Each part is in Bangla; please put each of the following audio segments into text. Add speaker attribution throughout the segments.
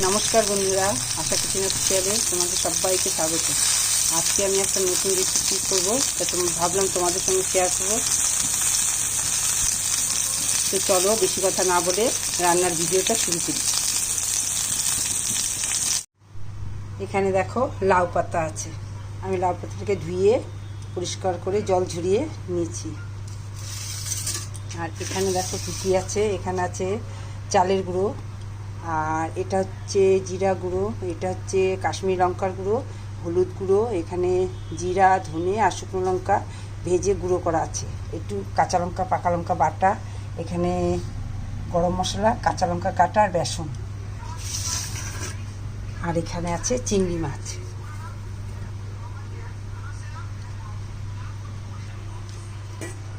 Speaker 1: নমস্কার বন্ধুরা, আশা কিচেন অফিসিয়ালে তোমাদের সবাইকে স্বাগত। আজকে আমি একটা নতুন রেসিপি করব, তা ভাবলাম তোমাদের সঙ্গে শেয়ার করব। তো চলো বেশি কথা না বলে রান্নার ভিডিওটা শুরু করি। এখানে দেখো লাউ পাতা আছে, আমি লাউ পাতাটাকে ধুয়ে পরিষ্কার করে জল ঝরিয়ে নিয়েছি। আর এখানে দেখো কী কী আছে, এখানে আছে চালের গুঁড়ো, আর এটা হচ্ছে জিরা গুঁড়ো, এটা হচ্ছে কাশ্মীরি লঙ্কার গুঁড়ো, হলুদ গুঁড়ো, এখানে জিরা ধনে আর শুকনো লঙ্কা ভেজে গুঁড়ো করা আছে, একটু কাঁচা লঙ্কা পাকা লঙ্কা বাটা, এখানে গরম মশলা, কাঁচা লঙ্কা কাটা আর বেসন, আর এখানে আছে চিংড়ি মাছ।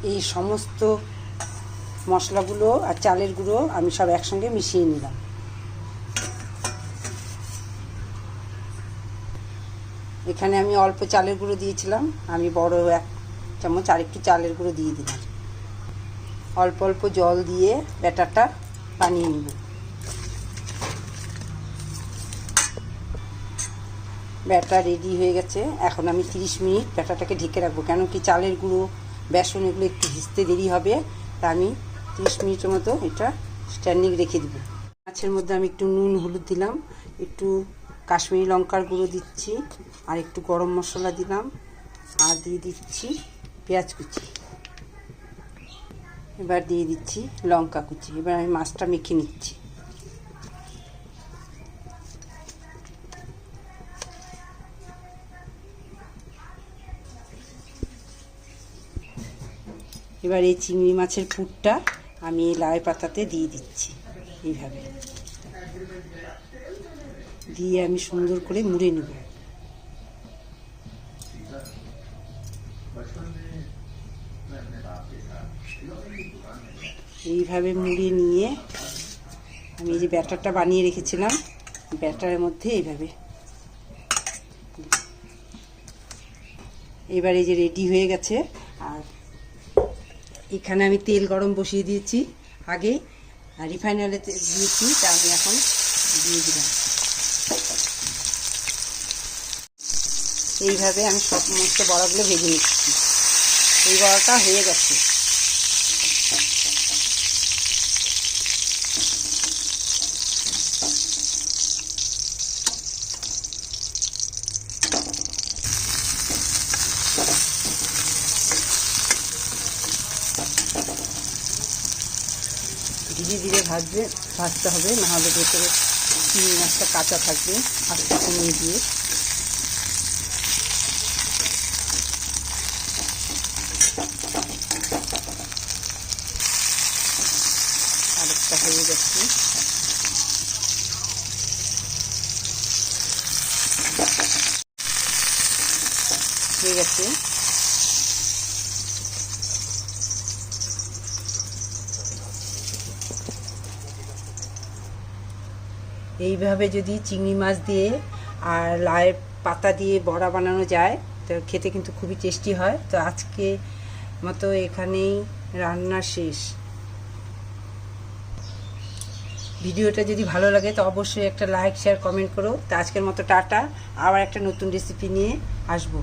Speaker 1: এই সমস্ত মশলাগুলো আর চালের গুঁড়ো আমি সব একসঙ্গে মিশিয়ে নিলাম। এখানে আমি অল্প চালের গুঁড়ো দিয়েছিলাম, আমি বড় 1 চামচ আর একটু চালের গুঁড়ো দিয়ে দিলাম। অল্প অল্প জল দিয়ে ব্যাটারটা বানিয়ে নেব। ব্যাটার রেডি হয়ে গেছে। এখন আমি 30 মিনিট ব্যাটারটাকে ঢেকে রাখবো, কেন কি চালের গুঁড়ো বেসন এগুলো একটু ভিজতে দেরি হবে, তা আমি 30 মিনিটের মতো এটা স্ট্যান্ডিং রেখে দেবো। মাছের মধ্যে আমি একটু নুন হলুদ দিলাম, একটু কাশ্মীরি লঙ্কার গুঁড়ো দিচ্ছি, আর একটু গরম মশলা দিলাম, আর দিয়ে দিচ্ছি পেঁয়াজ কুচি, এবার দিয়ে দিচ্ছি লঙ্কা কুচি। এবার আমি মাছটা মেখে নিচ্ছি। এবার এই চিংড়ি মাছের পুরটা আমি এই লাউ পাতাতে দিয়ে দিচ্ছি। এইভাবে দিয়ে আমি সুন্দর করে মুড়ে নেব। এইভাবে মুড়ে নিয়ে আমি এই যে ব্যাটারটা বানিয়ে রেখেছিলাম, ব্যাটারের মধ্যে এইভাবে, এবার এই যে রেডি হয়ে গেছে। আর এখানে আমি তেল গরম বসিয়ে দিয়েছি, আগে রিফাইন অয়েলে দিয়েছি, তা আমি এখন দিয়ে দিলাম। এইভাবে আমি সমস্ত বড়াগুলো ভেজে নিচ্ছি। এই বড়াটা হয়ে গেছে। ধীরে ধীরে ভাজতে হবে, নাহলে ভেতরে চিংড়ি মাছটা কাঁচা থাকবে। আস্তে কমিয়ে দিয়ে আরেকটা হয়ে গেছে। হয়ে গেছে। এইভাবে যদি চিংড়ি মাছ দিয়ে আর লাউয়ের পাতা দিয়ে বড়া বানানো যায়, তো খেতে কিন্তু খুবই টেস্টি হয়। তো আজকে মতো এখানেই রান্না শেষ। ভিডিওটা যদি ভালো লাগে তো অবশ্যই একটা লাইক শেয়ার কমেন্ট করো। তো আজকের মতো টাটা, আবার একটা নতুন রেসিপি নিয়ে আসবো।